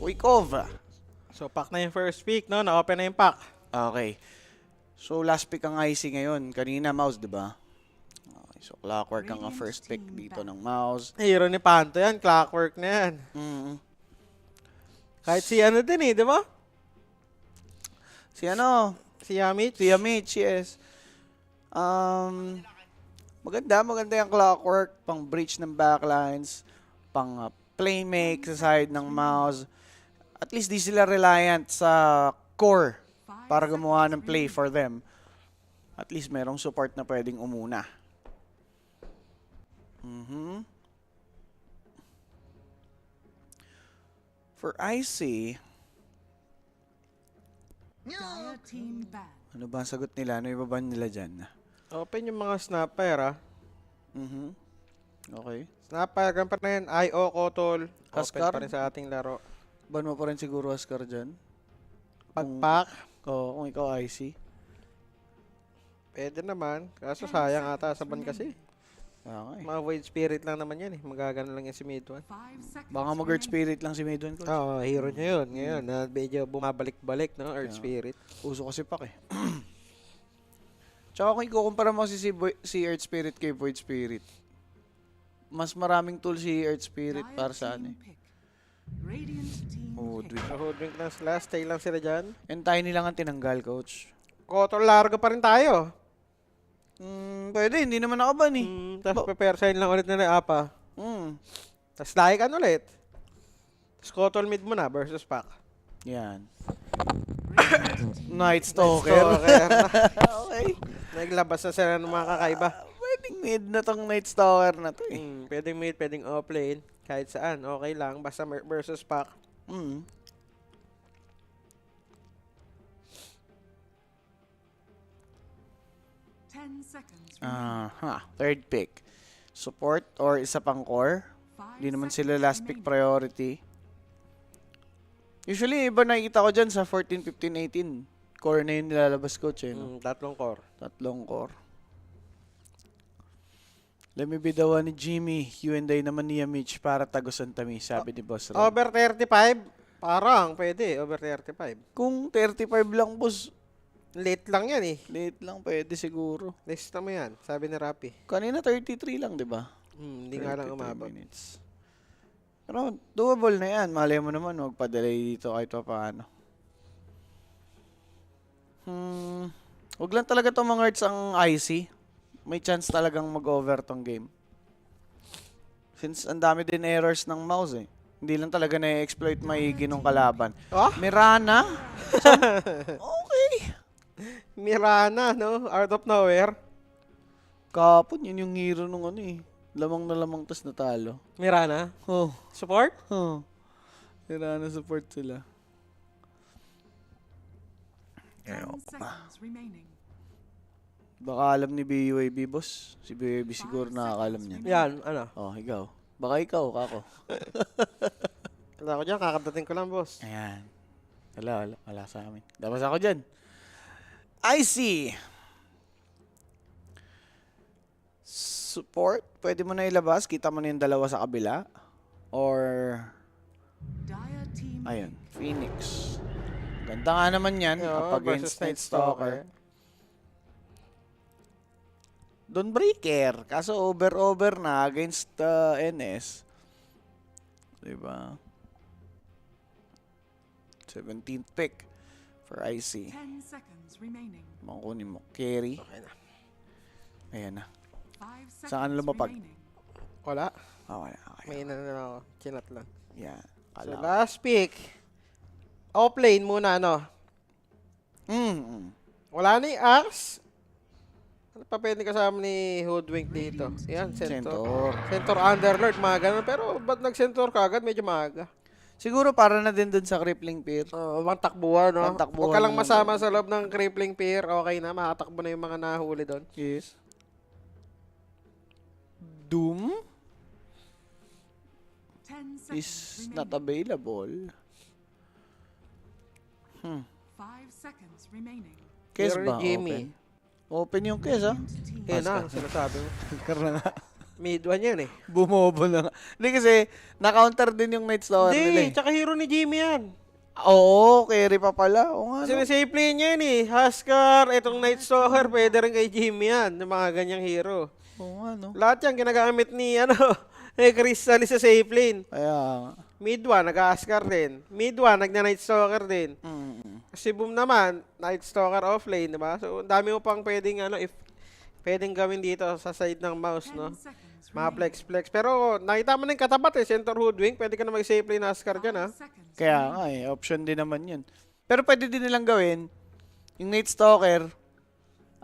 Voikova. So, pack na yung first pick, no? Na-open na yung pack. Okay. So, last pick ang IC ngayon. Kanina, mouse, di ba? Okay, so, Clockwork ang first pick dito ng mouse. Hero ni Panto yan. Clockwork na yan. Kahit si ano din eh, di ba? Si ano? Si Yamich. Si Yamich, yes. Maganda yung Clockwork. Pang breach ng backlines. Pang playmake sa side ng mouse. At least di sila reliant sa core para gumawa ng play for them. At least merong support na pwedeng umuna. For IC, ano ba ang sagot nila? Ano ibaban nila dyan? Open yung mga snapper, ah. Okay. Snapper, ganun pa na yan. IO, Kotol. Open Huskar? pa rin sa ating laro. Ban mo pa rin siguro Huskar dyan? Pagpack. Oo, kung ikaw IC. Pwede naman. Kaso sayang ata sa ban kasi. Okay. Mga Void Spirit lang naman yan eh. Magagano lang yan si Mid-1. Baka mag-Earth Spirit lang si Maydon ko. Oo, hero niya yun. Ngayon, na medyo bumabalik-balik, no? Earth Spirit. Uso kasi pak eh. Tsaka kung ikukumpara mo si Earth Spirit kay Void Spirit, mas maraming tool si Earth Spirit para sa ano eh. Hoodwink. So, Hoodwink lang sila. Stay lang sila dyan. And tiny lang ang tinanggal, coach. Kotol, largo pa rin tayo. Pwede, hindi naman nakaban eh. Tapos prepare sign lang ulit nila Apa. Tapos laikan ulit. Tapos Kotol mid mo na versus pack. Yan. Night Stalker. Okay. Naglabas na sila ng mga kakaiba. Pwedeng mid na tong Night Stalker na to eh. Pwedeng mid, pwedeng offlane. Kahit saan, okay lang. Basta versus pack. Third pick. Support or isa pang core. Hindi naman sila last pick priority. Usually, iba nakikita ko dyan sa 14, 15, 18. Core na yun nilalabas, coach eh. No? Tatlong core. Tatlong core. Let me be the one ni Jimmy. You and I naman ni Yamich para tagusan tami, sabi ni Boss Ron. Over 35? Parang, pwede. Over 35. Kung 35 lang, boss, Late lang yan eh. late lang pwede siguro. Lista mo yan, sabi ni Rapi. Kanina 33 lang, di ba? Hindi nga lang 33 umabot. minutes. Pero doable na yan. Malay mo naman, magpa-delay dito kahit pa paano. Huwag lang talaga itong mga hearts ang IC. May chance talagang mag-over tong game. Since ang dami din errors ng mouse eh. Hindi lang talaga na-exploit maigi nung kalaban. Oh? Mirana? Okay. Mirana, no? Out of nowhere. Kapon, yun yung hero nung ano eh. Lamang na lamang tas natalo. Mirana? Oh. Support? Oh. Mirana support sila. Baka alam ni BUAB, boss. Si BUAB siguro nakakalam niyan. Yan, ano? Oh, ikaw. Baka ikaw, kako. Wala ko dyan, kakadating ko lang, boss. Ayan. Wala sa amin. Dapat ako dyan. I see. Support. Pwede mo na ilabas. Kita mo na yung dalawa sa kabila. Or... Ayun. Phoenix. Ganda nga naman yan. Up against Night Stalker. Dawnbreaker. Kaso over na against NS. Diba? 17th pick for IC. 10 seconds remaining. Makukunin mo. Carry. Okay na. Ayan na. 5 Saan seconds lumapag? remaining. Wala. Okay. May ina na ako. Chinat lang. Yan. So, last pick. Offlane muna, no? Wala ni Axe. Ano pa pwede kasama ni Hoodwink dito? Yan, Centaur. Centaur Underlord, mga ganun. Pero ba't nag-Centaur ka agad? Medyo maaga. Siguro para na din dun sa crippling peer. Bang takbuhan, no? Pangtakbuhan Huwag ka lang naman. masama sa loob ng crippling pier. Okay na, makatakbo na yung mga nahuli doon. Yes. Doom 10 seconds is remaining. not available. 5 seconds remaining. Case Pero ni ba? Jimmy. Open yung case, ha? Team Eh na, sinasabi mo. Karna nga. Mid 1 yan eh. Bumobo na nga. Hindi kasi, na-counter din yung Night Stalker nila Hindi, eh. tsaka hero ni Jimmy yan. Oo, carry pa pala. Oo nga, no? Sinasafe play niya yan eh. Huskar, itong Night Stalker, pwede rin kay Jimmy yan. Yung mga ganyang hero. Oo nga, no? Lahat yan ginagamit ni, ni Crystal sa safe lane. Kaya nga. Mid 1, nag-Huskar din. Mid 1, nagna-Night Stalker din. Mm. Si Boom naman, Night Stalker offlane, di ba? So, ang dami mo pang pwedeng, if pwedeng gawin dito sa side ng mouse, 10 no? seconds Mga remaining. flex-flex. Pero, nakita mo na yung katapat eh, center hoodwink. Pwede ka na mag-safe lane Huskar dyan, ha? 5 seconds Kaya remaining. nga eh, option din naman yun. Pero pwede din nilang gawin, yung Night Stalker,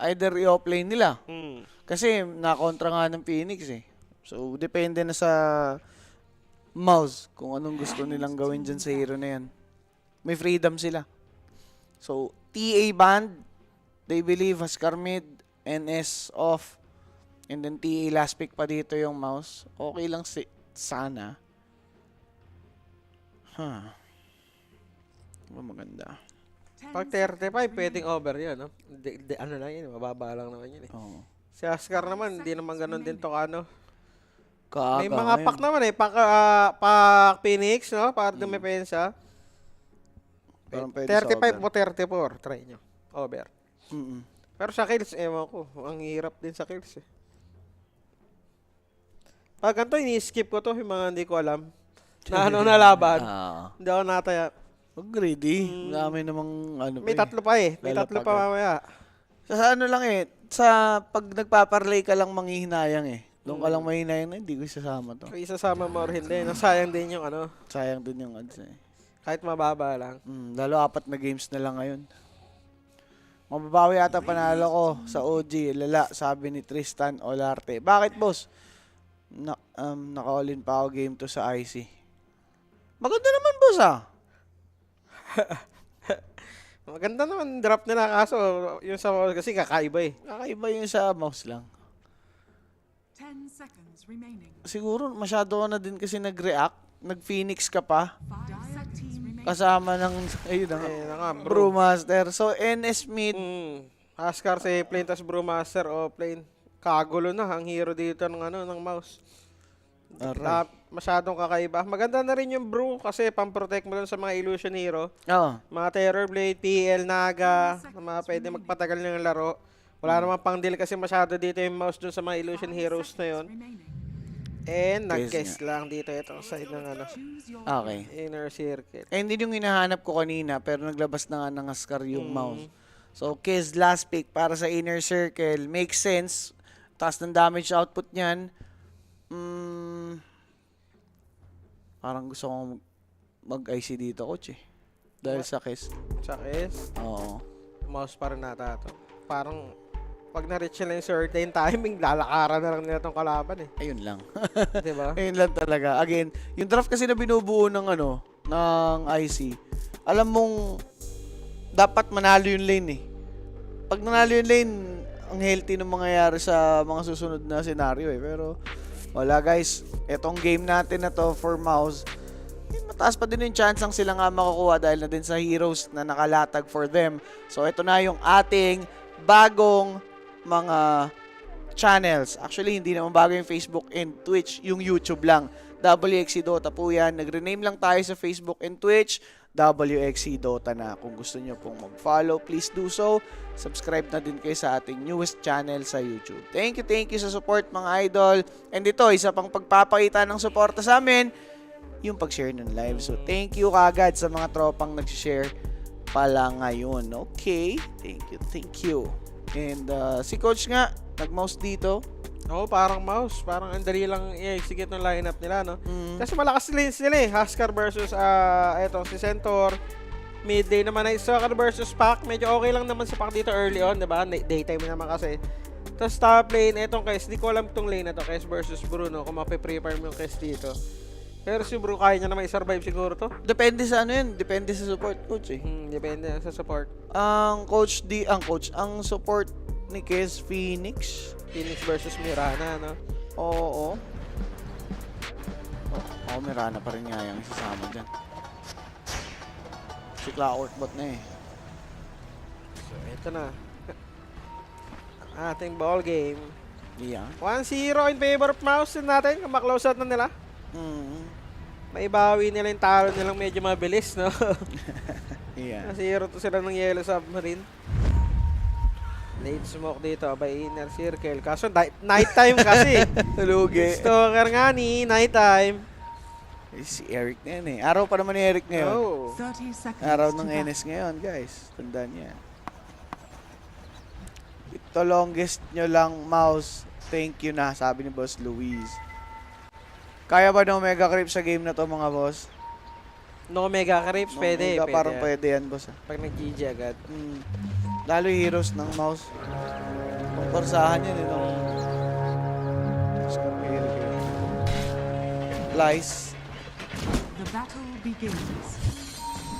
either i-offlane nila. Hmm. Kasi nakontra nga ng Phoenix eh. So, depende na sa mouse kung anong gusto nilang gawin dyan sa hero na yan. May freedom sila. So, TA band, they believe Huskar mid, NS off, and then TA last pick pa dito yung mouse. Okay lang sana. Huh. Diba maganda? 10 Pag 35, pwedeng over yun, no? Ano lang yun, mababa lang naman yun eh. Oo. Si Huskar naman, hindi naman ganun din to ano. Kaaga May mga ngayon. pack naman eh, pack Phoenix, no? Para dumepensa. Parang pwede sa 35 over. o 34, try nyo. Over. Mm-mm. Pero sa kills, ewan ko, ang hirap din sa kills eh. Pag ganito, ini-skip ko to, yung mga hindi ko alam. Na ano na laban. Ah. Hindi ako nataya. Huwag greedy. Marami namang ano May pa eh. tatlo pa eh. May tatlo pa Lalapagan. mamaya. Sa ano lang eh, sa pag nagpaparlay ka lang manghihinayang eh. Doon ka lang mahinayang na, hindi ko isasama to. Kung isasama mo or hindi, nasayang din yung ano, Sayang din yung ads eh. kahit mababa lang. Lalo 4 na games na lang ngayon. Mababawi ata panalo ko sa OG. Lala, sabi ni Tristan Olarte. Bakit boss? Naka-all-in pa ako game to sa IC. Maganda naman boss ah. Maganda naman drop nila kaso yung sa kasi kakaiba eh. Kakaiba yung sa mouse lang. 10 seconds remaining. Siguro masyado ka na din kasi nag-react. Nag-Phoenix ka pa. 5 seconds remaining. Kasama ng, ayun na nga, Eh, na nga, bro. Brewmaster. So, NS mid. Huskar sa plane tas Brewmaster o plane. Kagulo na ang hero dito ng ano ng mouse. Aray. Masyadong kakaiba. Maganda na rin yung Brew kasi pang-protect mo dun sa mga illusion hero. Oo. Mga Terrorblade, PL, Naga, na mga pwede magpatagal ng laro. Wala namang pang-deal kasi masyado dito yung mouse dun sa mga illusion heroes na yun. Remaining. And nag-guess lang dito itong side ng ano, Choose your Okay. inner circle. Eh, hindi yung hinahanap ko kanina, pero naglabas na nga ng Huskar yung mouse. So, Kiz last pick para sa inner circle. Makes sense. Taas ng damage output niyan. Parang gusto kong mag-IC dito, coach eh. Dahil sa Kiz. Sa case, Oo. mouse pa rin nata ito. Parang pag na-reach nila yung certain timing, lalakaran na lang nila itong kalaban eh. Ayun lang. Diba? Ayun lang talaga. Again, yung draft kasi na binubuo ng ano, ng IC, alam mong dapat manalo yung lane eh. Pag nanalo yung lane, ang healthy ng mangyayari sa mga susunod na senaryo eh. Pero wala guys, etong game natin na to for mouse, mataas pa din yung chance ang sila nga makukuha dahil na din sa heroes na nakalatag for them. So ito na yung ating bagong mga channels. Actually, hindi naman bago yung Facebook and Twitch, yung YouTube lang. WXC Dota po yan. Nag-rename lang tayo sa Facebook and Twitch. WXC Dota na. Kung gusto nyo pong mag-follow, please do so. Subscribe na din kayo sa ating newest channel sa YouTube. Thank you sa support mga idol. And ito, isa pang pagpapakita ng suporta sa amin, yung pag-share ng live. So, thank you kagad sa mga tropang nag-share pala ngayon. Okay. Thank you. And si Coach nga, nag-mouse dito. Oo, parang mouse. Parang ang dali lang i-execute ng lineup nila, no? Mm. Kasi malakas lanes nila eh. Huskar versus, etong si Centaur. Midday naman ay Soccer versus Pac. Medyo okay lang naman sa Pac dito early on, diba? Daytime naman kasi. Tapos top lane, etong Kes. Di ko alam itong lane na to, Kes versus Bruno. Kung mape-prepare mo yung Kes dito. Pero si Bru, kaya niya na survive siguro to. Depende sa ano yun. Depende sa support coach eh. Depende sa support. Ang support ni Kes Phoenix. Phoenix versus Mirana, no? Oo. Mirana pa rin nga yung isasama dyan. Si Clockwork bot na eh. So, ito na. Ating ball game. Yeah. 1-0 in favor of Mouse din natin. Kung maklose out na nila. Mm. Maibawi nila yung talo nilang medyo mabilis, no? Yeah. 0 to sila ng Yellow Submarine. Late smoke dito by inner circle. Kaso nighttime kasi. Tulugi. Stalker nga ni, nighttime. Eh, si Eric na yan eh. Araw pa naman ni Eric ngayon. Oh. 30 seconds Araw to ng battle. NS ngayon, guys. Tandaan niya. Ito longest nyo lang, mouse. Thank you na, sabi ni Boss Luis. Kaya ba ng Omega Creep sa game na to, mga boss? No Mega Creeps, No, pwede. Omega, Pwede. parang pwede yan, boss. Pag nag-GG agad. Lalo yung heroes ng mouse. Pagkorsahan yan, no? Lies. The battle begins.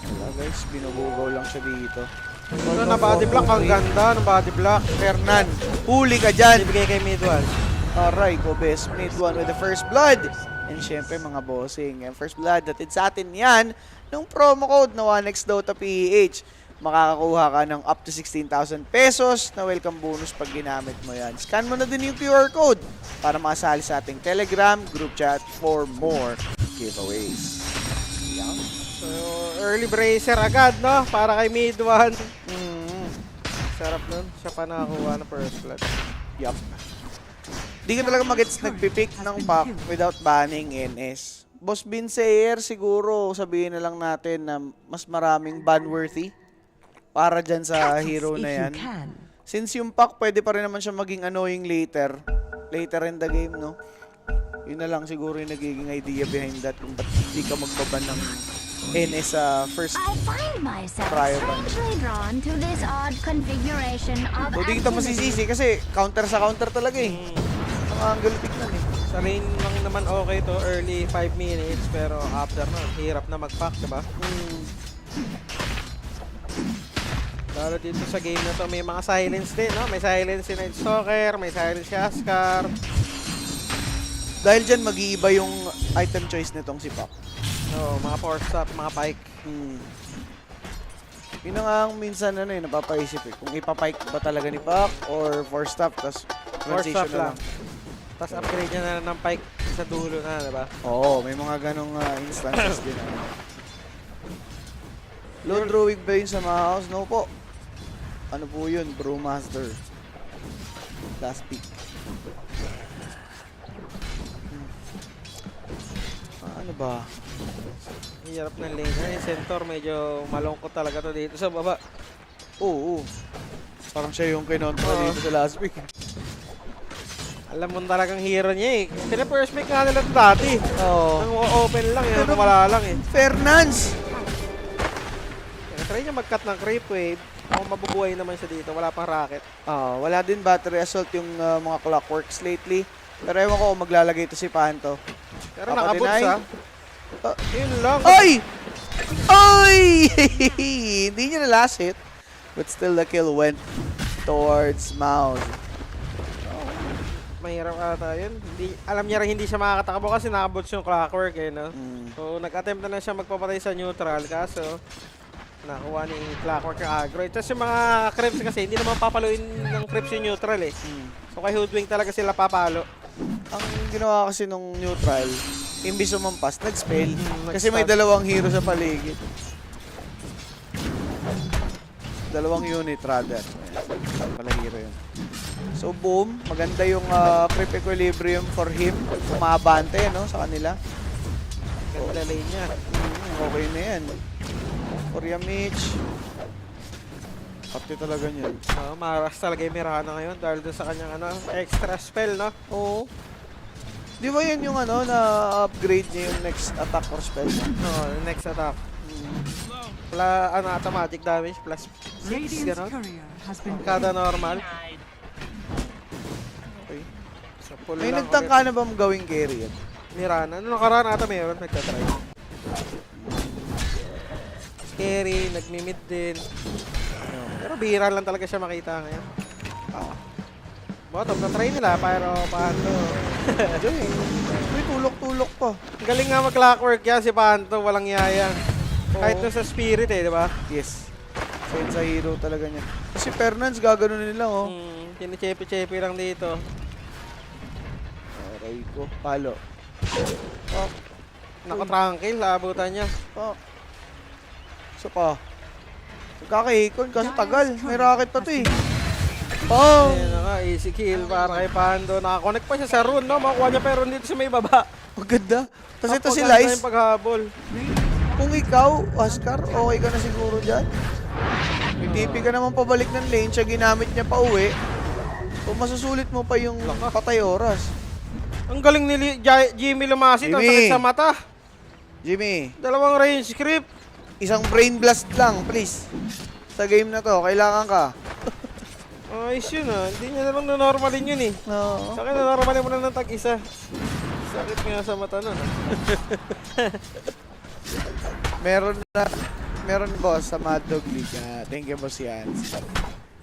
Wala guys, binubugaw lang siya dito. Ito na body block, ang ganda ng body block. Fernan, huli ka dyan! Ibigay kay mid one. Aray ko, best mid one with the first blood. And syempre mga bossing, yung first blood, datid sa atin yan nung promo code na 1xDotaPH. Makakakuha ka ng up to 16,000 pesos na welcome bonus pag ginamit mo yan. Scan mo na din yung QR code para makasali sa ating Telegram group chat for more giveaways. Yan. So, early bracer agad, no? Para kay mid one. Sarap nun. Siya pa nakakuha ng first blood. Yup. Di ka talaga magets nagpipick ng pack without banning NS. Boss Binsayer, siguro sabihin na lang natin na mas maraming ban-worthy para dyan sa hero na yan. Since yung pack, pwede pa rin naman siya maging annoying later in the game, no? Yun na lang siguro yung nagiging idea behind that kung ba't di ka magbaban ng NS sa first. I find myself Prior ban. strangely drawn to this odd configuration of So di kita masisisi kasi counter sa counter talaga eh. Ang angle tignan eh. Sa lane lang naman okay to, early 5 minutes, pero after na, hirap na mag-pack, diba? Lalo dito sa game na to, may mga silence din, no? May silence si Night Stalker, may silence si Askar. Dahil dyan mag-iiba yung item choice nitong si Pac. No, mga force stop, mga pike. Yun na nga ang minsan ano eh, napapaisip eh. Kung ipapike ba talaga ni Pac or force stop, tas Force transition stop na lang. Tapos upgrade niya na ng pike sa dulo na, diba? Oo, may mga ganong instances din. Lone Druid ba yun sa mga house? No po. Ano po yun? Brewmaster. Last pick. Ano ba? Hirap ng lane. Yung Centaur, medyo malungkot talaga to dito sa baba. Oo. Parang siya yung kinontra dito sa last pick. Alam mo talagang hero niya eh. Pina-first pick nga nila to dati. Oo. Nang open lang eh, nang wala lang eh. Fernanz! Try niya mag-cut ng creep wave. Kung mabubuhay naman siya dito, wala pang rocket. Wala din battery assault yung mga clockworks lately. Pero ewan ko kung maglalagay ito si Panto. Pero Papa nakaboots deny? ah. Yun lang. Ay! Ay! Hindi niya na last hit. But still the kill went towards Mouse. Mahirap ata yun. Hindi, alam niya rin hindi siya makakatakbo kasi nakaboots yung clockwork eh, no? So, nag-attempt na siya magpapatay sa neutral kaso nakuha ni clockwork yung aggro. Tapos yung mga creeps kasi hindi naman papaluin ng creeps yung neutral eh. So, kay Hoodwink talaga sila papalo. Ang ginawa kasi nung neutral, imbis umampas, nag-spell. Kasi may dalawang hero sa paligid. Dalawang unit rather. Ayan, pala hero yun. So boom, maganda yung creep equilibrium for him. Umabante no, sa kanila. Ganda lane niya. Okay na yan. Korea Mitch. Pati talaga niyan. Maras talaga yung Mirana ngayon dahil dun sa kanyang extra spell, no? Oo. Di ba yan yung na-upgrade niya yung next attack or spell? No, yung next attack. Automatic damage plus 6, Radiant's gano'n. courier has been Kada normal. Okay. So, full May lang nagtangka na ba gawing carry yan? Mirana. Ano nakaraan ata mayroon, nagtatry. Scary, nagmimit din. Pero bihira lang talaga siya makita ngayon. Bottom, na-try nila, pero Panto. May tulok-tulok pa. Galing nga mag-clockwork yan si Panto, walang yaya. Kahit doon sa spirit eh, di ba? Yes. Sa hero talaga niya. Kasi Fernanz gaganunin nila oh. Kinichepe-chepe lang dito. Ay ko. Palo. Pak. Naka-tranquil, naabutan niya. Pak. Isa pa. Nagkakaikon kasi tagal. May rocket pa to eh. Pang! Ayan na nga, easy kill para kay Pando. Nakakonect pa siya sa rune, no? Makuha niya pero dito sa may baba. Maganda. Tapos ito si Napaganda Lice. yung paghabol. Kung ikaw, Oscar, okay ka na siguro dyan. May TP ka naman pabalik ng lane, siya ginamit niya pa uwi. Kung masusulit mo pa yung patay oras. Ang galing ni Jimmy Lumasit. Ang Jimmy. sakit sa mata. Jimmy, Dalawang range script. isang brain blast lang, please. Sa game na to, kailangan ka. Ayos yun ah. Hindi niya na lang na-normalin yun eh. No. Sa akin na-normalin mo na ng tag-isa. Sakit nga sa mata nun ah. Meron boss sa Mad Dog League. Thank you boss yan.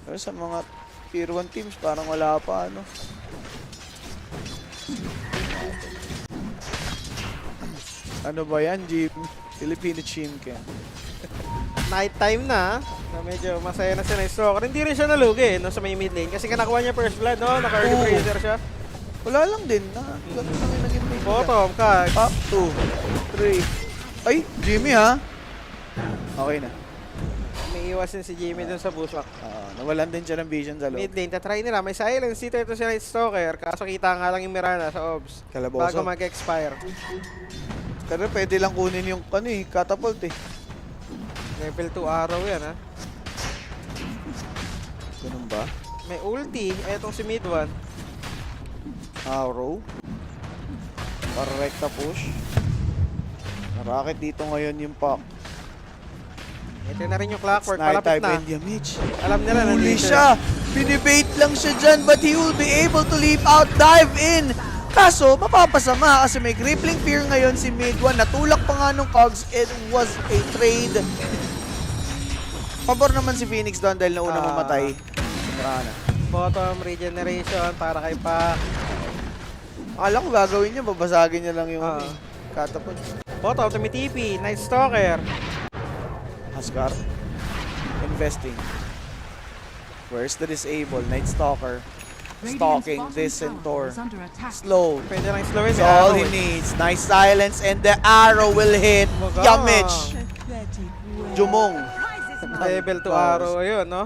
Pero sa mga tier 1 teams, parang wala pa ano. Ano ba yan, Jim? Filipino Chimken. Night time na. Na medyo masaya na siya na stroker. Hindi rin siya nalugi no, sa may mid lane. Kasi nakuha niya first blood, no? Naka-early Oo. freezer siya. Wala lang din na. Ganun lang yung naging play nila. Bottom, kag. Up, 2, 3. Ay, Jimmy ha? Okay na. May iwasin si Jimmy dun sa bushwalk. Nawalan din siya ng vision sa loob. Mid lane, tatry nila. May silence dito ito si Night Stalker. Kaso kita nga lang yung Mirana sa obs. Kalaboso. Bago mag-expire. Pero pwede lang kunin yung ano eh, catapult eh. Level 2 arrow yan ha. Ganun ba? May ulti. Etong si mid 1. Arrow. Para recta push. Rocket dito ngayon yung pack. Ito na rin yung clockwork. Snipe Palapit type na. and damage. Alam nila na Huli dito. siya! Binibait lang siya dyan but he will be able to leap out, dive in! Kaso, mapapasama kasi may crippling fear ngayon si Mid-1. Natulak pa nga nung Cogs. It was a trade. Pabor naman si Phoenix doon dahil nauna mamatay. Marana. Bottom regeneration para kay Pac. Akala ko gagawin niya, babasagin niya lang yung Ah. catapult. Bottom, tumitipi. Night Stalker. Huskar. Investing. Where's the disable? Night Stalker. Stalking this Centaur. Is under attack. Slow. Pwede lang slowin That's si all Arrow he eh. needs. Nice silence and the arrow will hit. Maga. Yamich. Jumong. Level 2 arrow yun, no?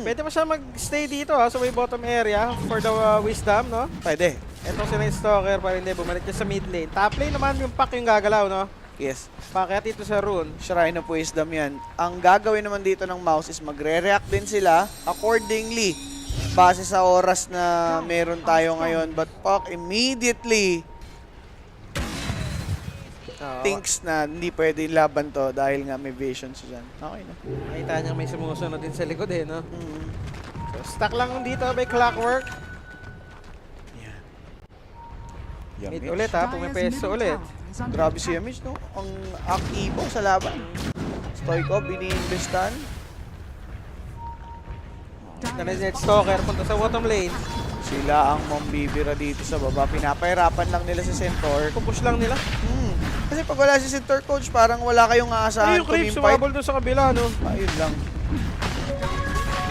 Pwede pa siya mag-stay dito ha, sa may bottom area for the wisdom, no? Pwede. Etong si Night Stalker para hindi bumalik siya sa mid lane. Top lane naman yung Pac yung gagalaw, no? Yes. Packet dito sa rune. Shrine of Wisdom yan. Ang gagawin naman dito ng mouse is magre-react din sila accordingly. Base sa oras na meron tayo ngayon. But Puck immediately thinks na hindi pwede laban to dahil nga may vision siya dyan. Okay na. Nakita niya may sumusunod din sa likod eh, no? So, stuck lang dito by Clockwork. Mid Yamich. ulit ha, Dyer's pumipeso middle ulit. tower is under Grabe si attack. Yamich, no? Ang aktibo sa laban. Stoikov, bini-investan. Night Stalker punta sa bottom lane. Sila ang mambibira dito sa baba. Pinapahirapan lang nila si Centaur. Pupush lang nila. Kasi pag wala si Centaur, coach, parang wala kayong Ay, aasahan yung creep tumimpight. sumabol doon sa kabila, no? Ayun lang.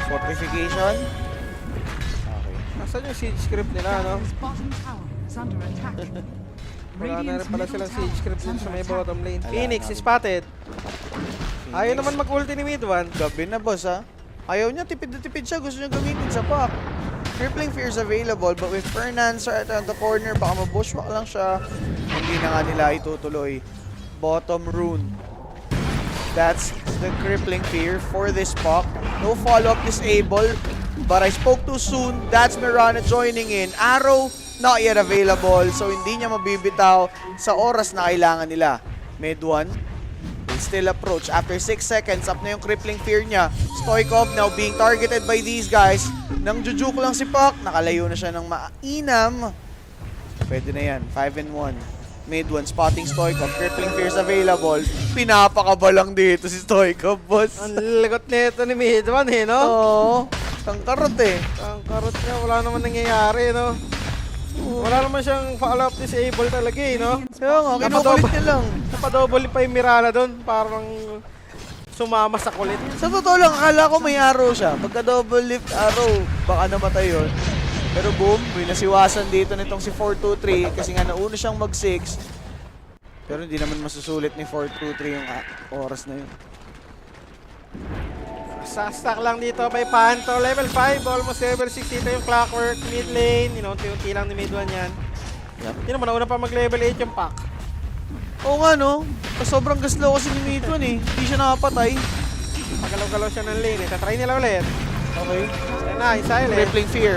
Fortification. Okay. Nasaan yung siege script nila, no? Dyer's bottom tower is under attack. Wala na rin pala silang siege script dun sa may attack. bottom lane. Wala Phoenix na. spotted. Ayaw naman mag-ulti ni mid 1. Gabi na, boss, ha? Ayaw niya, tipid na tipid siya. Gusto niya gamitin sa pack. Crippling Fear is available, but with Fernancer at the corner, baka mabushwalk lang siya. Hindi na nga nila itutuloy. Bottom rune. That's the Crippling Fear for this pack. No follow-up disable, but I spoke too soon. That's Mirana joining in. Arrow, not yet available, so hindi niya mabibitaw sa oras na kailangan nila. Mid 1. Still approach. After 6 seconds, up na yung crippling fear niya. Stoikov now being targeted by these guys. Nang jujuk lang si Puck, nakalayo na siya ng mainam. Pwede na yan. 5-1. Mid 1, spotting Stoikov. Crippling fears available. Pinapakaba lang dito si Stoikov, boss. Ang lagot nito ni mid 1 eh, no? Oo. Tangkarot eh. Ang karot niya, wala naman nangyayari, no? Wala naman siyang follow-up disable talaga eh, no? Kaya nga, kinukulit niya lang. Napadouble pa yung Mirana doon, parang sumama sa kulit. Sa totoo lang, akala ko may arrow siya. Pagka double lift arrow, baka namatay yun. Pero boom, May nasiwasan dito nitong si 423 kasi nga nauna siyang mag-6. Pero hindi naman masusulit ni 423 yung oras na yun. Sa-stack lang dito by Panto. Level 5, almost level 6 dito yung Clockwork. Mid lane, unti-unti lang ni mid 1 yan. Yep. Hindi naman, nauna pa mag-level 8 yung pack. Oo nga no, sobrang gaslo kasi ni Midwan eh. Hindi siya nakapatay. Magalaw-galaw siya ng lane. Tatry nila ulit. Okay. Ayan na, yung silent. Crippling Fear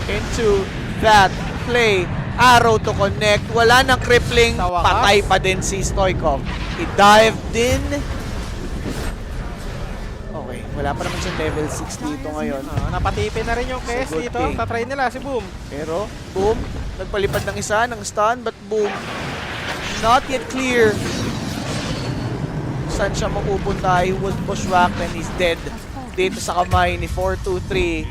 into that play. Arrow to connect. Wala nang crippling. Sa wakas. Patay pa din si Stoikov. He dived in. Okay. Wala pa naman siyang level 6 dito ngayon. Napatipin na rin yung Kes good dito. thing. Tatry nila si Boom. Pero, boom. Nagpalipad ng isa ng stun. But boom. Not yet clear. Saan siya mapupunta? He was bushwhacked and he's dead. Dito sa kamay ni 423.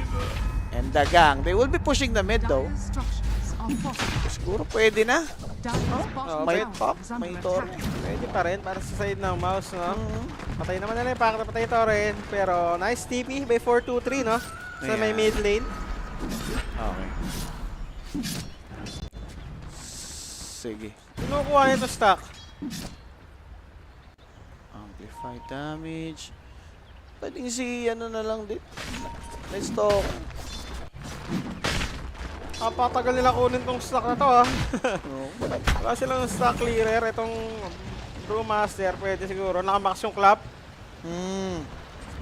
And the gang. They will be pushing the mid though. Dire structures are fortified. Siguro pwede na. Dire's bottom May tower top, is under may torre. attack. Pwede pa rin para sa side ng mouse, no? Patay naman nila yung pack na patay ito rin. Pero nice TP by 423, no? Sa may Yeah. mid lane. Okay. Sige. Kinukuha nito stock. Amplify damage. Pwedeng si ano na lang din. Let's talk. Kapatagal nila kunin tong stock na to, ah. No. Wala silang stock clearer. Itong Brewmaster, pwede siguro. Nakamax yung clap.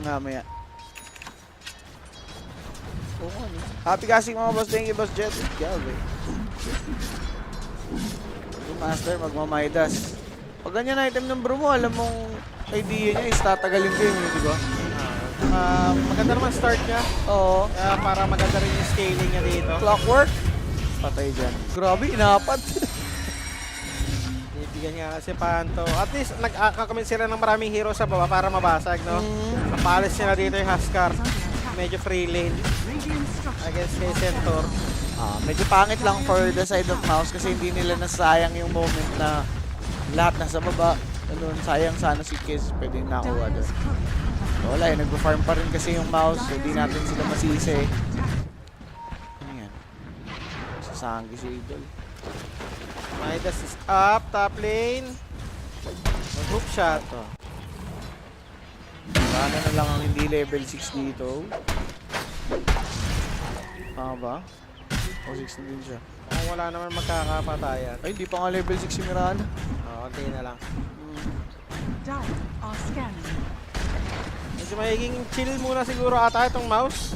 Nga maya. Oo nga no. Happy casting mga boss. Thank you boss Jet. Gabi. Master magmamaidas. Pag ganyan item ng bro mo, alam mong idea niya is tatagalin ko yun, di ba? Maganda naman start niya. Oo. Kaya para maganda rin yung scaling niya dito. Clockwork. Patay dyan. Grabe, inapat. Bibigyan nga kasi Panto. At least nag-commit sila ng maraming hero sa baba para mabasag, no? Napalis nila dito yung Huskar. Medyo free lane Radiant structures against kay Centaur. Medyo pangit lang for the side of mouse kasi hindi nila nasayang yung moment na lahat nasa baba. Ganun, sayang sana si Kiz pwedeng nakuha doon. Dire's current Wala eh, nagpa-farm pa rin kasi yung mouse, so di natin sila masisi. Ano yan? Sasanggi si Idol. Midas is up, top lane. Mag-hook shot. Ito. Sana na lang ang hindi level 6 dito. Tama ba? O 6 na din siya. Kung wala naman magkakapatayan. Ay, di pa nga level 6 si Mirana. Konti na lang. Dire are scanning. Medyo magiging chill muna siguro ata itong mouse.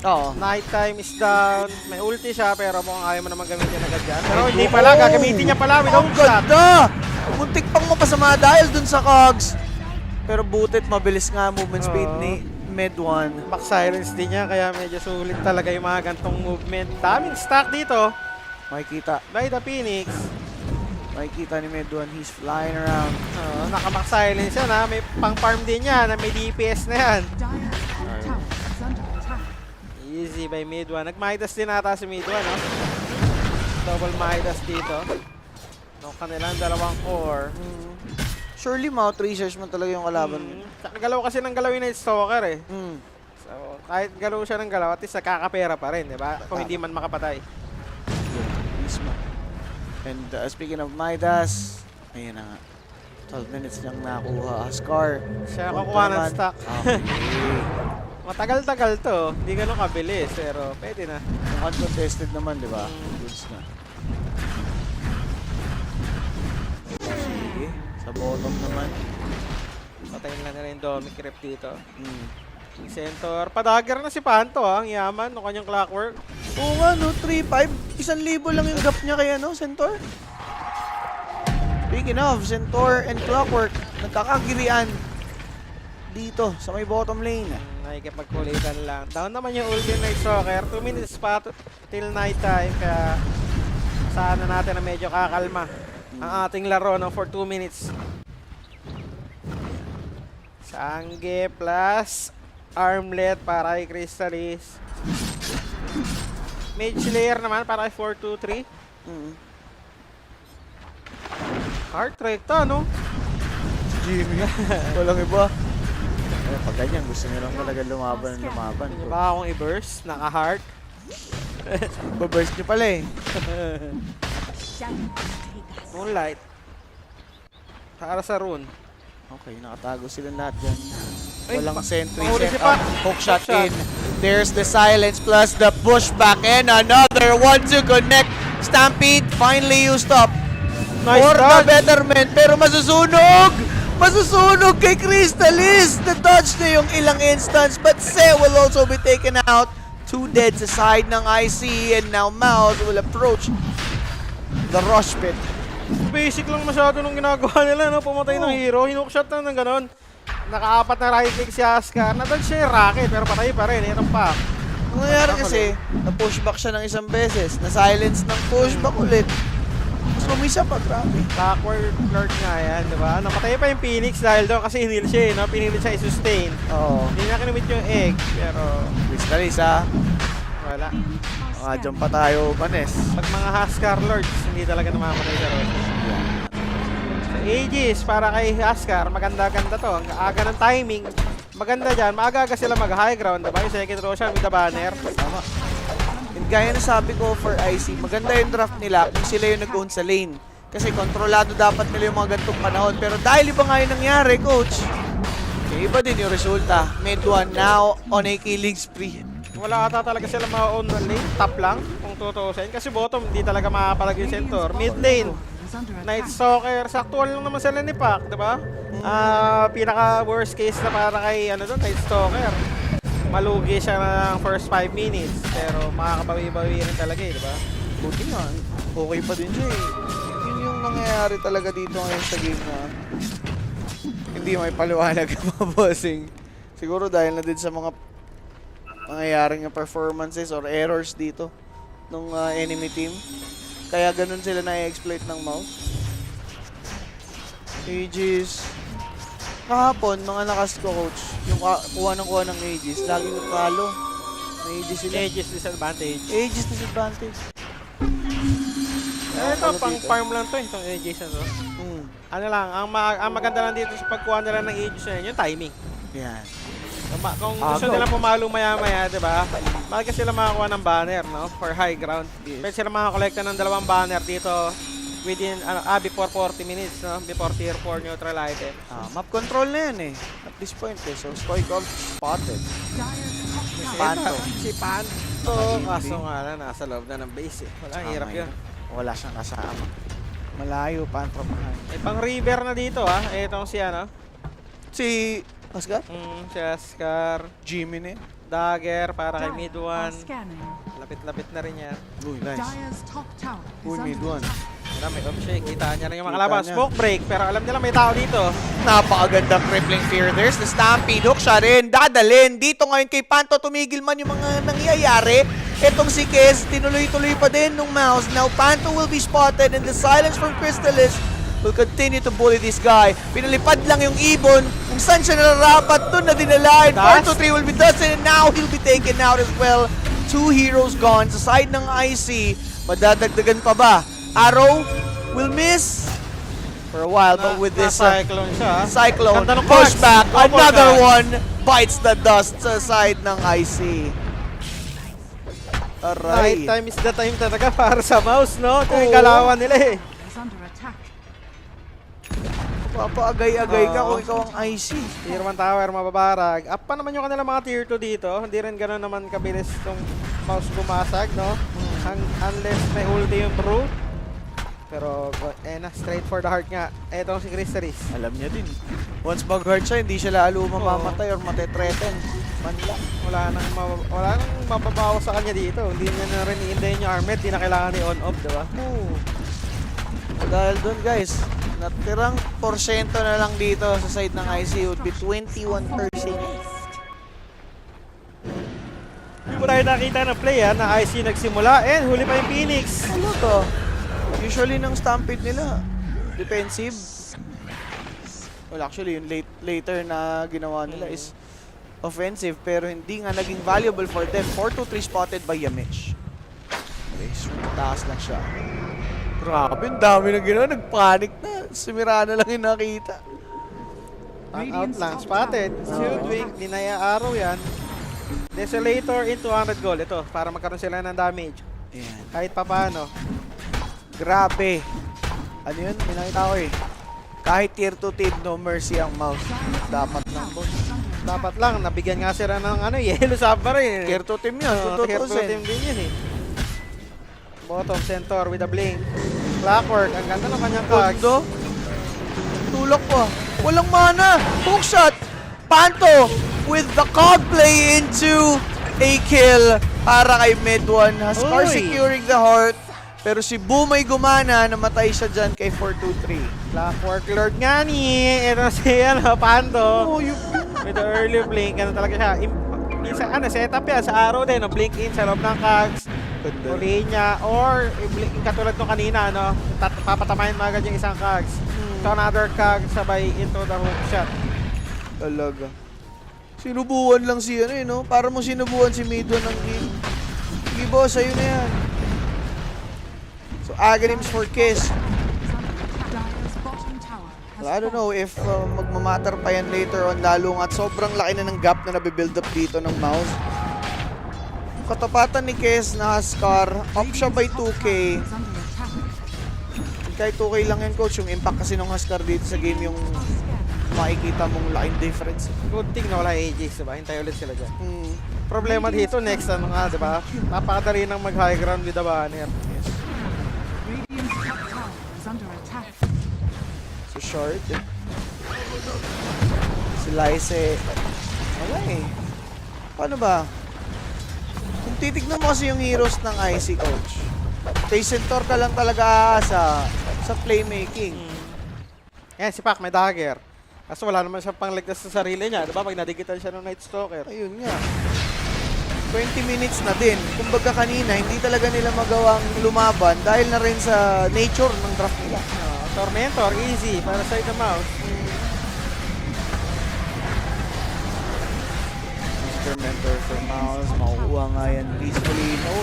Oo. Night time is down. May ulti siya pero mukhang ayaw mo naman gamitin agad yan. Pero hindi pala, gagamitin niya pala with Ang hook shot. ganda! Muntik pang mapasama dahil dun sa cogs. Pero butit, mabilis nga movement speed ni Med 1. Back silence din niya kaya medyo sulit talaga yung mga gantong movement. Daming stack dito Makikita. by the Phoenix. Makikita ni Med 1. He's flying around. Naka-back silence yan ha. May pang-farm din yan. May DPS na yan. Dire's tower is under attack. Easy by mid 1. Nag-Midas din ata si mid 1, no? Double Midas dito. No, kanilang dalawang core. Surely, mouth research mo talaga yung kalaban mo. Galaw kasi ng galaw yung Night Stalker eh. Mm. So, kahit galaw siya ng galaw, at least nakakapera pa rin, di ba? Kung hindi man makapatay. Mismo. And speaking of Midas, ayun na nga. 12 minutes niyang nakuha. Scar. Siya Punto kukuha ng naman. stock. Okay. Matagal-tagal to. Hindi ganun kabilis, pero pwede na. Yung uncontested naman, di ba? Goods na. Sige. Sa bottom naman. Patayin lang nila yung Domic Rep dito. Hmm. Centaur. Padagger na si Panto ha. Ang yaman ng kanyang Clockwork. Oo nga, no? 3-5. 1,000 lang yung gap niya kaya, no? Centaur? Speaking of, Centaur and Clockwork, nagkakagirian dito sa may bottom lane. Nakikipagkulitan lang. Down naman yung ulti Night Stalker. 2 minutes pa till night time. Kaya sana natin na medyo kakalma ang ating laro no, for 2 minutes. Sangge plus armlet para kay Crystalis. Mage Slayer naman para kay 423. Heart Recta, no? Jimmy. Walang iba. Pag ganyan, gusto nyo lang talaga lumaban. Hindi ba akong i-burst? Naka-heart? Baburst nyo pala eh. Shadows take us. Moonlight. Para sa rune. Okay, nakatago silang lahat dyan. Ay, Walang sentry mahuli set si Pat. up. Hook shot Hook shot. in. There's the silence plus the pushback and another one to connect. Stampede finally used up. Nice For the dodge. betterment, pero masusunog! Masusunog kay Crystallis! Na-dodge na yung ilang instance, but Se will also be taken out. 2 dead sa side ng IC, and now Mouse will approach the rush pit. Basic lang masyado nung ginagawa nila, no? Pumatay ng hero, hinookshot lang ng ganon. Nakaapat na right click si Askar. Nadal siya yung rocket, pero patay pa rin. Itong pa. Ang nangyari kasi, na-pushback siya ng isang beses, na-silence ng pushback ulit. Mas umisa pa, grabe. Backward lord nga yan, di ba? Napatay pa yung Phoenix dahil doon kasi hinil siya, no? Pinilit siya i-sustain. Oo. Hindi niya kinumit yung egg, pero Crystallis ha. wala. Mga dyan pa tayo, Vanes. Pag mga Huskar lords, hindi talaga namamatay sa Rose. So, Aegis, para kay Huskar, maganda-ganda to. Ang aga ng timing. Maganda dyan, maaga-aga sila mag-high ground, diba? Yung second Roshan with the banner. Tama. And gaya na sabi ko for IC, maganda yung draft nila kung sila yung nag-own sa lane. Kasi kontrolado dapat nila yung mga ganitong panahon. Pero dahil iba nga yung nangyari, coach, iba din yung resulta. Mid 1 now on a killing spree. Wala ata talaga sila ma-own na lane. Top lang, kung tutuusin. Kasi bottom, hindi talaga makapalag yung center. Mid lane, Is under Night attack. Stalker, saktual lang naman sila ni Pac, di ba? Pinaka worst case na para kay ano doon, Night Stalker. Malugi siya ng first 5 minutes, pero makakabawi-bawi rin talaga eh, di ba? Buti nga, okay pa din siya eh. Yun yung nangyayari talaga dito ngayon sa game na hindi may paliwanag ang mga bossing. Siguro dahil na din sa mga nangyayaring performances or errors dito ng enemy team. Kaya ganun sila na-exploit ng mouse. Aegis. Kahapon, mga nakas ko, coach, yung kuha ng Aegis, laging natalo. May Aegis sila. Aegis disadvantage. Aegis disadvantage. Ito, pang farm lang to, itong Aegis na to. Ano lang, ang maganda lang dito sa pagkuha nila ng Aegis na yun, yung timing. Yan. Kung gusto Agaw. nila pumalo maya-maya, di ba? Maaga sila makakuha ng banner, no? For high ground. Yes. Pwede sila makakolekta ng 2 banner dito within, before 40 minutes, no? Before tier 4 neutral item. Map control na yan eh. At this point eh. So, Stoichkov spotted. Dire's top tower. Panto. Si Panto, kaso nga na, nasa loob na ng base eh. Wala, hirap yun. Wala siyang kasama. Malayo pa ang tropahan. May pang river na dito, ha? Itong si ano? Si Asgar? Si Askar. Jimmy na yun. Dagger para kay Dire mid are 1. scanning. Lapit-lapit na rin yan. Uy, nice. Dire's top tower is Uy, mid under one. attack. Wala, may option. Kita niya lang yung mga Kita kalaban. niya. Smoke break, pero alam nila may tao dito. Napakagandang crippling fear. There's the Stampede. Hook siya rin. Dadalhin. Dito ngayon kay Panto, tumigil man yung mga nangyayari. Etong si Kes, tinuloy-tuloy pa din nung mouse. Now, Panto will be spotted and the silence from Crystallis will continue to bully this guy. Pinalipad lang yung ibon. Kung saan siya nararapat, doon na dinala. And Dust. 4-2-3 will be dusted and now he'll be taken out as well. 2 heroes gone sa side ng IC. Madadagdagan pa ba? Arrow will miss for a while, but with this Cyclone siya. Cyclone Ganda ng pushback, cards. Double another cards. one bites the dust sa side ng IC. Aray. Night time is the time talaga para sa mouse, no? Ito yung Oo. galawan nila eh. Is under attack. Papaagay-agay ka Oo. kung ikaw ang IC. Tier 1 tower, mababarag. Up pa naman yung kanila mga tier 2 dito. Hindi rin gano'n naman kabilis itong mouse bumasag, no? Unless may ulti yung brew. Pero, straight for the heart nga. Etong si Crystallis. Alam niya din. Once mag-hurt siya, hindi siya lalo mamamatay or matetreten. Man lang. Wala nang mababawas sa kanya dito. Hindi niya na rin i-indayin yung armet. Hindi na kailangan i-on-off, diba? Oo. Dahil doon guys, natirang porsyento na lang dito sa side ng IC would be 21%. Hindi mo tayo nakita ng play na IC nagsimula and huli pa yung Phoenix. Ano to? Usually ng Stampede nila, defensive. Well, actually, yung later na ginawa nila is offensive, pero hindi nga naging valuable for them. 4-2-3 spotted by Yamich. Okay, so taas lang siya. Grabe, ang dami na ginawa. Nagpanic na. Sumira na lang yung nakita. Out lang, spotted. Shieldwing, dinaya araw yan. Desolator in 200 gold. Ito, para magkaroon sila ng damage. Ayan. Kahit pa paano. Grabe. Ano yun? May nakita ko eh. Kahit tier 2 team, no mercy ang mouse. Dapat lang, boss. Dapat lang, nabigyan nga sila ng yellow submarine. Tier 2 team yun. Tier 2 team din yun eh. Bottom center with a blink. Clockwork, ang ganda ng kanyang cards. Kondo. Tulak pa. Walang mana. Hookshot. Panto with the cog play into a kill para kay Mid-1. Haskar Uy. securing the heart. Pero si Boom ay gumana. Namatay siya dyan kay 423. Clockwork Lord nga ni. Ito si Panto. Oh, you... With the early blink, talaga siya. Minsan, setup yan sa araw din. Blink in sa loob ng cogs. Huliin niya. Or, i-blink in katulad nung kanina, papatamayin mo agad yung isang cogs. So, another cog sabay into the hook shot. Talaga. Sinubuan lang si no? Para mo sinubuan si Mid-1 ng game. Sige boss, ayun na yan. So, Aghanims for Kiss. Dire's bottom tower has I don't know if magmamatter pa yan later on, lalo at sobrang laki na ng gap na nabibuild up dito ng mouse. Katapatan ni Kes na Haskar, up siya by 2K. is under attack. Kahit 2K lang yan, coach. Yung impact kasi ng Haskar dito sa game, yung makikita mong laking difference. Good thing na wala AJs, diba? Hintay ulit sila dyan. Problema Radiant's dito, next ano nga, diba? Napakadali ng mag-high ground with the banner. Radiant's top tower is under attack. So short. Si Lyse. Wala eh. Paano ba? Kung titignan mo kasi yung heroes ng IC, coach. Kay Centaur ka lang talaga sa playmaking. Yan, si Pac may dagger. Kaso wala naman siyang pangligtas sa sarili niya, diba? Pag nadigitan siya ng Night Stalker. Ayun nga. 20 minutes na din. Kumbaga kanina, hindi talaga nila magawang lumaban dahil na rin sa nature ng draft nila. Tormentor, easy, para side the mouse. Mr. Mentor for Mouse, makukuha nga yan peacefully. No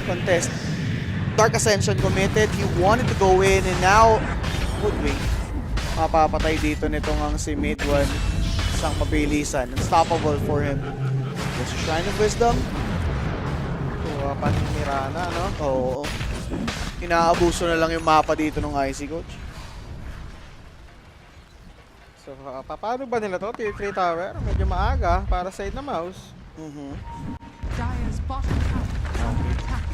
contest. Dark Ascension committed. He wanted to go in and now Woodwing. Mapapatay dito nitong ang si Mid-1. Isang mabilisan. Unstoppable for him. There's a Shrine of Wisdom. Tuwapan ni Mirana, no? Oo. Inaabuso na lang yung mapa dito ng IC, coach. So, paano ba nila to? Tier 3 tower? Medyo maaga para side na mouse. Dire's bottom tower is under attack.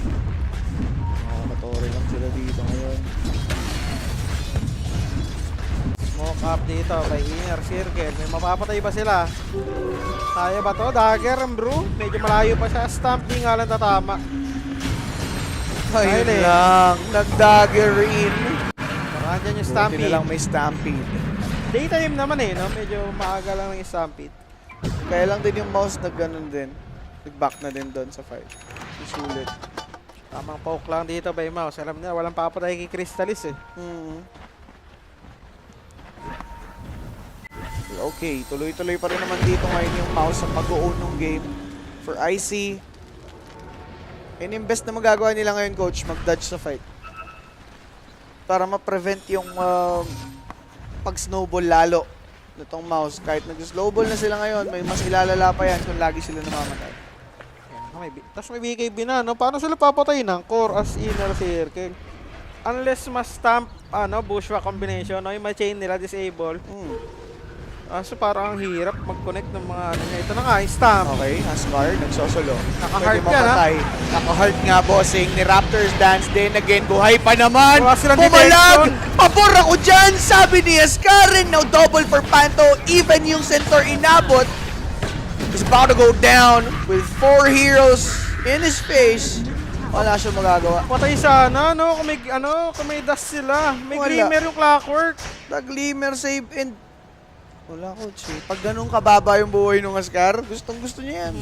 Matore lang sila dito ngayon. Smoke up dito by inner circle. May mapapatay ba sila? Kaya ba to? Dagger, bro? Medyo malayo pa siya. Stamp di nga lang tatama. Ayun Ayun eh. lang. Nag-dagger in. Baka dyan yung Buti stampede. na lang may stampede. Daytime naman eh, no? Medyo maaga lang ng stampede. Kaya lang din yung mouse nag-ganon din. Nag-back na din doon sa fight. Sulit. Tamang poke lang dito by mouse. Alam niya, walang papatay kay Crystallis eh. Okay, tuloy-tuloy pa rin naman dito ngayon yung mouse sa pag-own ng game for IC. And yung best na magagawa nila ngayon, coach, mag-dodge sa fight. Para ma-prevent yung pag-snowball lalo nitong mouse. Kahit nag-slowball na sila ngayon, may mas ilalala pa yan kung lagi sila namamatay. Tapos may BKB na, no? Paano sila papatay ng core as inner circle? Unless mas stamp, bushwhack combination, no? Yung chain nila disable. So parang ang hirap mag-connect ng mga niya. Ito na nga, yung stamp. Okay, Haskar, nagsosolo. Naka-heart Pwede yan, ha? mapatay. Naka-heart nga, bossing. Ni Raptors dance din again. Buhay pa naman. Wala silang Pumalag! detection. Pabor ako dyan! Sabi ni Haskarin. Now double for Panto. Even yung center inabot. Is about to go down with 4 heroes in his face. Wala siyang magagawa. Patay sana, no? Kung may dust sila. May Wala. glimmer yung clockwork. Nag-glimmer save and... Wala, coach. Pag ganun kababa yung buhay ng Haskar, gustong-gusto niya yan.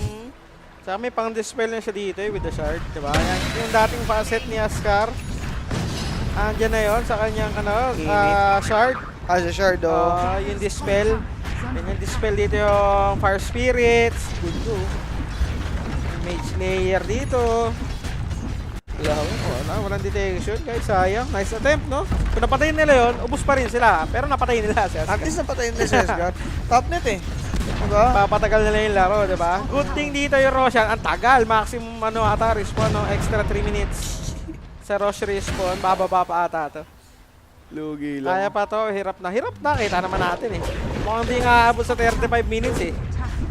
Saka may pang-dispel na siya dito with the shard, diba? Yan, yung dating facet ni Haskar. Andyan na yun sa kanyang shard. Sa shard, Yung dispel. Yan yung dispel dito yung Fire Spirits. Good to. Mage Slayer dito. Walang detection. Guys, sayang. Nice attempt, no? Kung napatayin nila yun, ubus pa rin sila. Pero napatayin nila si At Haskar. least napatayin na si Haskar. Top net eh. Diba? Papatagal nila yung laro, di ba? Good thing dito yung Roshan. Ang tagal. Maximum ata respawn, no? Extra 3 minutes. Sa Rosh respawn, bababa pa ata to. Lugi Kaya pa to, hirap na. Hirap na, kita naman natin eh. Mukhang hindi nga aabot sa 35 minutes eh.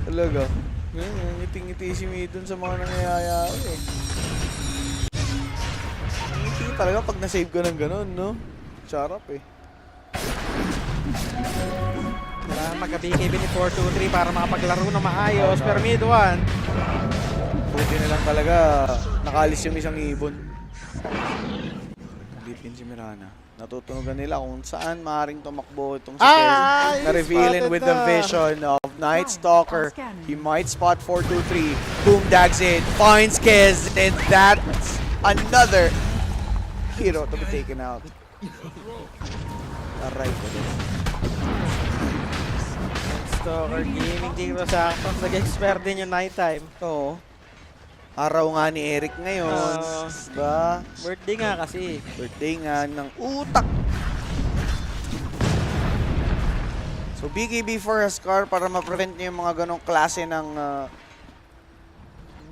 Talaga. Ganyan, ngiting-ngiti si Mid dun sa mga nangyayari eh. Ngiti talaga pag na-save ka ng ganun, no? Charap eh. Kailangan magka-BKB ni 4-2-3 para makapaglaro na maayos. Pero mid 1. Buti na lang talaga nakalis yung isang ibon. Deep si Mirana. Natutunugan nila kung saan maaaring tumakbo itong si Kerr. Na-revealin with the vision of Night Stalker. He might spot 4-2-3. Boom dags it. Finds Kez. And that's another hero to be taken out. Aray ko din. Stalker gaming dito sa Actos. Nag-expert din yung nighttime. Oo. Araw nga ni Eric ngayon. Diba? Birthday nga kasi. Birthday nga ng utak. So BKB for Huskar para ma-prevent niyo yung mga ganong klase ng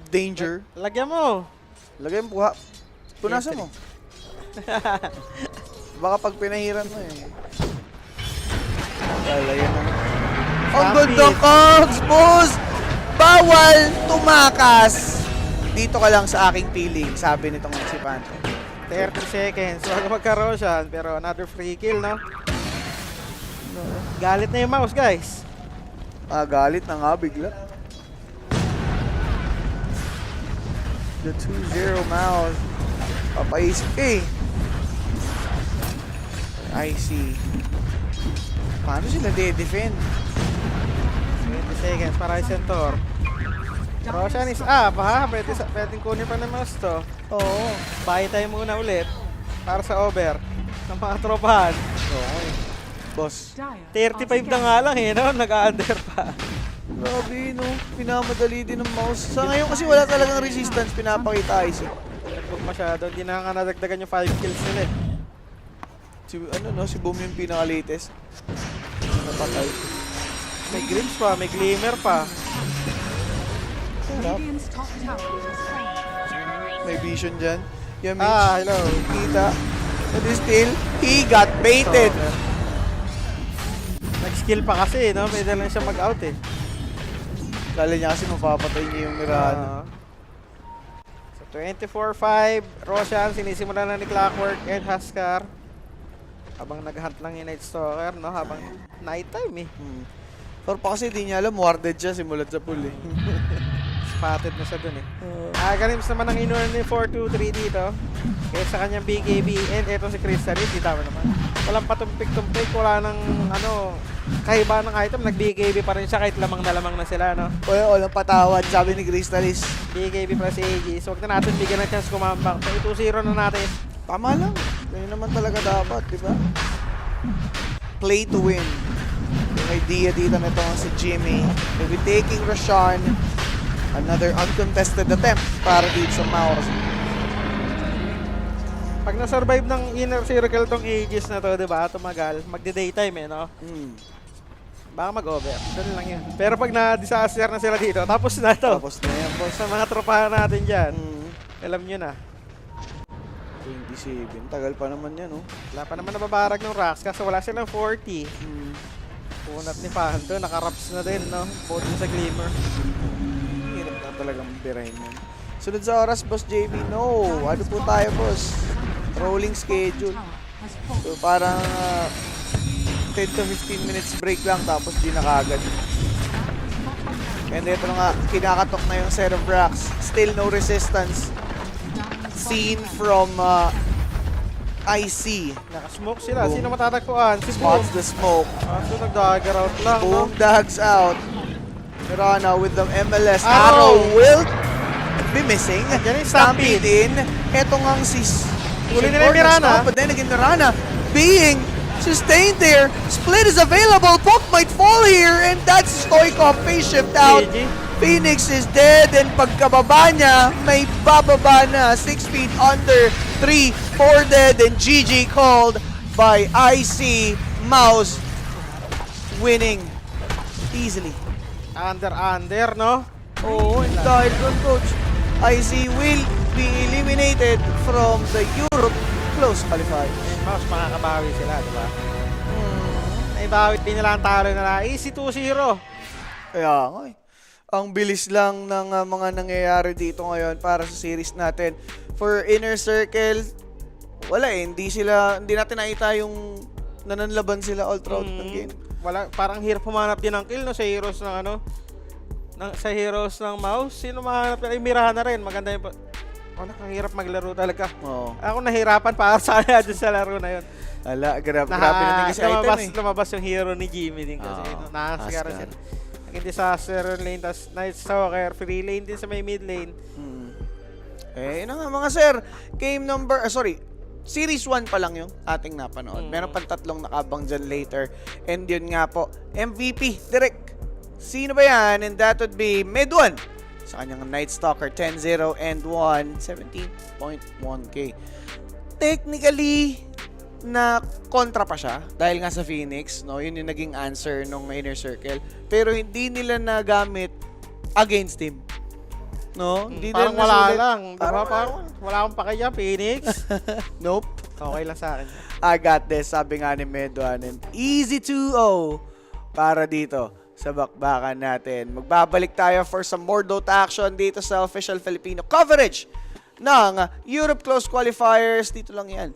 danger. Lagyan mo. Lagay mo buha. Punasan mo. Baka pag pinahiran mo eh. Lalayan na. Ang ganda Cogs, boss! Bawal tumakas! Dito ka lang sa aking feeling, sabi nitong si Panto. 30 seconds. Huwag magka-Roshan. Pero another free kill, no? Galit na yung mouse, guys. Galit na nga bigla. The 2-0 mouse. Papaisip eh. I see. Paano sila de-defend? 20 seconds para kay Centaur. Roshan is up, ha? Pwedeng kunin pa ng mouse to. Oo. Buy tayo muna ulit para sa over ng mga tropahan. Okay. Boss. 35 na nga lang eh, no? Nag-under pa. Grabe, no? Pinamadali din ng mouse. Sa ngayon kasi wala talagang resistance pinapakita IC. Nagbog masyado. Hindi na nga nadagdagan yung 5 kills nila eh. Si Boom yung pinaka-latest. Napatay. May glimpse pa, may glimmer pa. Radiant's top tower is falling. May vision dyan. Yan, Mitch. Hello. Kita. But still, he got baited. Nag-skill pa kasi, no? Pwede lang siya mag-out eh. Kala niya kasi mapapatay niya yung Mirana. So 24-5, Roshan, sinisimula na ni Clockwork and Huskar. Habang nag-hunt lang yung Night Stalker, no? Habang nighttime eh. Pero pa kasi di niya alam, warded siya simulat sa pool eh. Spotted na siya dun eh. Galims naman ang inunan ni 4-2-3 dito. Kaya sa kanyang BKB and eto si Crystallis, di tama naman. Walang patumpik-tumpik, wala nang kaiba ng item, nag-BKB pa rin siya kahit lamang na sila, no? Walang patawad, sabi ni Crystallis. BKB plus AG. So wag na natin bigyan ng chance kumambak. So 2-0 na natin. Tama lang. Ganyan naman talaga dapat, di ba? Play to win. Yung idea dito nito si Jimmy. They'll be taking Roshan. Another uncontested attempt para dito sa Mouse. Pag na-survive ng inner circle tong Aegis na to, di ba? Tumagal. Magdi-daytime eh, no? Baka mag-over. Doon lang yun. Pero pag na-disaster na sila dito, tapos na to. Tapos na yan, boss. Sa mga tropahan natin dyan. Alam nyo na. 27. Tagal pa naman yan, oh. Wala pa naman nababarag ng Rax kasi wala silang 40. Punat ni Panto, nakaraps na din, no? Both sa Glimmer. Hirap na talagang birahin mo. Sunod sa oras, Boss JB. No! Ano po tayo, boss? Rolling schedule. Has fallen. So parang 10 to 15 minutes break lang tapos di na kaagad. And ito na nga, kinakatok na yung set of racks. Still no resistance. Seen from IC. Nakasmoke sila. Boom. Sino matatagpuan? Si Boom. Spots the smoke. So nag-dagger out lang, no? Boom dags out. Mirana with the MLS. Arrow. Arrow will be missing. Yan yung Stampede Stampede. in. Eto ngang si Huli nila yung Mirana. But then again, Mirana being sustained there. Split is available. Puck might fall here. And that's Stoikov face shift out. GG. Phoenix is dead and pagkababa niya, may bababa na 6 feet under, 3, 4 dead and GG called by IC Mouse winning easily. Under, no? Oo, and dahil doon, Coach, IC will be eliminated from the Europe close qualifiers. Mas makakabawi sila, di ba? Naibawi din nila ang talo nila. Easy 2-0. Kaya nga eh. Ang bilis lang ng mga nangyayari dito ngayon para sa series natin. For Inner Circle, wala eh. Hindi natin nakita yung nananlaban sila all throughout the game. Wala, parang hirap pumanap din ng kill, no? Sa heroes ng ano? Sa heroes ng mouse. Sino mahanap? Ay, Mirahan na rin. Maganda yung... nakahirap maglaro talaga. Oo. Ako nahirapan para sa dun sa laro na yun. Ala, grabe na din kasi item eh. Lumabas yung hero ni Jimmy din kasi. Oo, Nakasagara Ascar. siya. Naging disaster lane, tapos Night Stalker, free lane din sa may mid lane. Eh, yun na nga mga sir. Game number, Series 1 pa lang yung ating napanood. Meron pang 3 nakabang dyan later. And yun nga po, MVP, direct. Sino ba yan? And that would be Mid1. Sa kanyang Night Stalker, 10-0 and 1, 17.1k. Technically, na kontra pa siya dahil nga sa Phoenix, no? Yun yung naging answer nung Inner Circle. Pero hindi nila nagamit against him. No? Hindi Parang nila wala nasulit. lang. Parang wala akong pakaya, Phoenix. Nope. Okay lang sa akin. I got this, sabi nga ni Mid1. And easy 2-0 para dito sa bakbakan natin. Magbabalik tayo for some more Dota action dito sa official Filipino coverage ng Europe Close Qualifiers. Dito lang yan